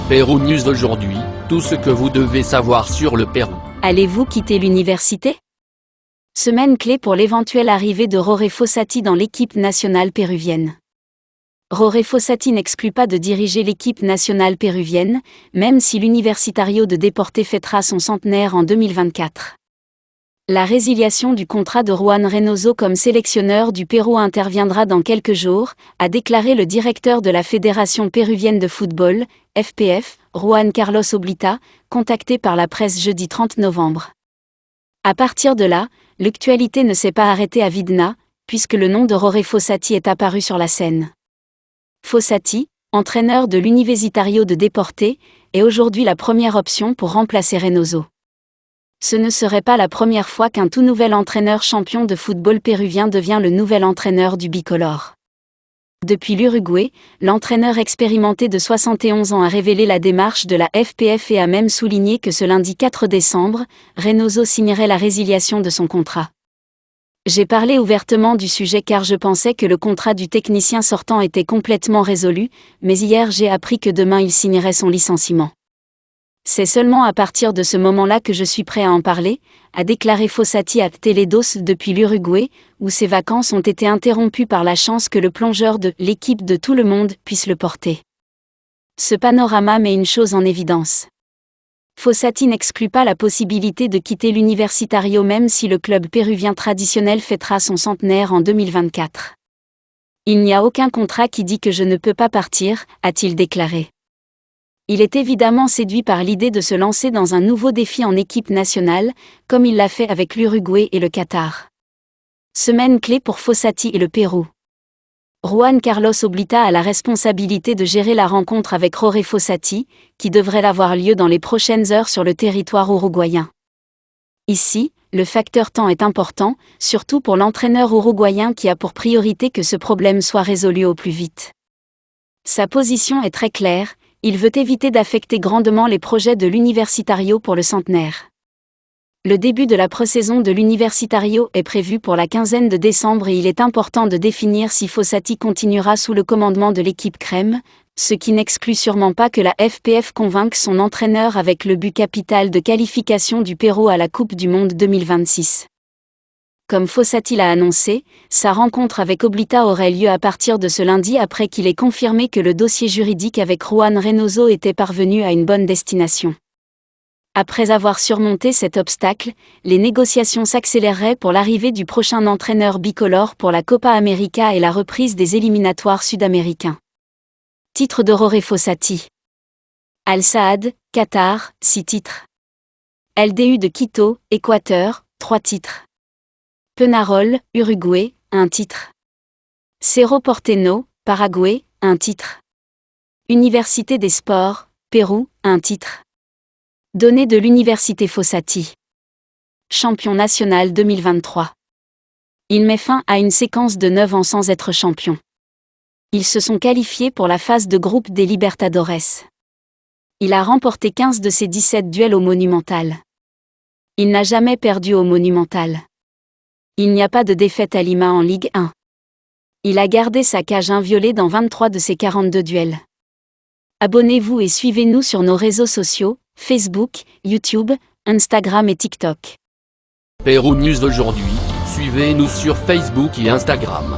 Pérou News aujourd'hui, tout ce que vous devez savoir sur le Pérou. Allez-vous quitter l'université? Semaine clé pour l'éventuelle arrivée de Jorge Fossati dans l'équipe nationale péruvienne. Jorge Fossati n'exclut pas de diriger l'équipe nationale péruvienne, même si l'Universitario de Deportes fêtera son centenaire en 2024. La résiliation du contrat de Juan Reynoso comme sélectionneur du Pérou interviendra dans quelques jours, a déclaré le directeur de la Fédération péruvienne de football, FPF, Juan Carlos Oblita, contacté par la presse jeudi 30 novembre. À partir de là, l'actualité ne s'est pas arrêtée à Vidna, puisque le nom de Jorge Fossati est apparu sur la scène. Fossati, entraîneur de l'Universitario de Deportes, est aujourd'hui la première option pour remplacer Reynoso. Ce ne serait pas la première fois qu'un tout nouvel entraîneur champion de football péruvien devient le nouvel entraîneur du bicolore. Depuis l'Uruguay, l'entraîneur expérimenté de 71 ans a révélé la démarche de la FPF et a même souligné que ce lundi 4 décembre, Reynoso signerait la résiliation de son contrat. J'ai parlé ouvertement du sujet car je pensais que le contrat du technicien sortant était complètement résolu, mais hier j'ai appris que demain il signerait son licenciement. C'est seulement à partir de ce moment-là que je suis prêt à en parler, a déclaré Fossati à Teledos depuis l'Uruguay, où ses vacances ont été interrompues par la chance que le plongeur de l'équipe de tout le monde puisse le porter. Ce panorama met une chose en évidence. Fossati n'exclut pas la possibilité de quitter l'Universitario même si le club péruvien traditionnel fêtera son centenaire en 2024. Il n'y a aucun contrat qui dit que je ne peux pas partir, a-t-il déclaré. Il est évidemment séduit par l'idée de se lancer dans un nouveau défi en équipe nationale, comme il l'a fait avec l'Uruguay et le Qatar. Semaine clé pour Fossati et le Pérou. Juan Carlos Oblita a la responsabilité de gérer la rencontre avec Jorge Fossati, qui devrait avoir lieu dans les prochaines heures sur le territoire uruguayen. Ici, le facteur temps est important, surtout pour l'entraîneur uruguayen qui a pour priorité que ce problème soit résolu au plus vite. Sa position est très claire. Il veut éviter d'affecter grandement les projets de l'Universitario pour le centenaire. Le début de la pré-saison de l'Universitario est prévu pour la quinzaine de décembre et il est important de définir si Fossati continuera sous le commandement de l'équipe crème, ce qui n'exclut sûrement pas que la FPF convainque son entraîneur avec le but capital de qualification du Pérou à la Coupe du Monde 2026. Comme Fossati l'a annoncé, sa rencontre avec Oblita aurait lieu à partir de ce lundi après qu'il ait confirmé que le dossier juridique avec Juan Reynoso était parvenu à une bonne destination. Après avoir surmonté cet obstacle, les négociations s'accéléreraient pour l'arrivée du prochain entraîneur bicolore pour la Copa América et la reprise des éliminatoires sud-américains. Titre de Jorge Fossati. Al Saad, Qatar, 6 titres. LDU de Quito, Équateur, 3 titres. Penarol, Uruguay, 1 titre. Cerro Porteño, Paraguay, 1 titre. Université des Sports, Pérou, 1 titre. Données de l'Université Fossati. Champion national 2023. Il met fin à une séquence de 9 ans sans être champion. Ils se sont qualifiés pour la phase de groupe des Libertadores. Il a remporté 15 de ses 17 duels au Monumental. Il n'a jamais perdu au Monumental. Il n'y a pas de défaite à Lima en Ligue 1. Il a gardé sa cage inviolée dans 23 de ses 42 duels. Abonnez-vous et suivez-nous sur nos réseaux sociaux, Facebook, YouTube, Instagram et TikTok. Pérou News aujourd'hui, suivez-nous sur Facebook et Instagram.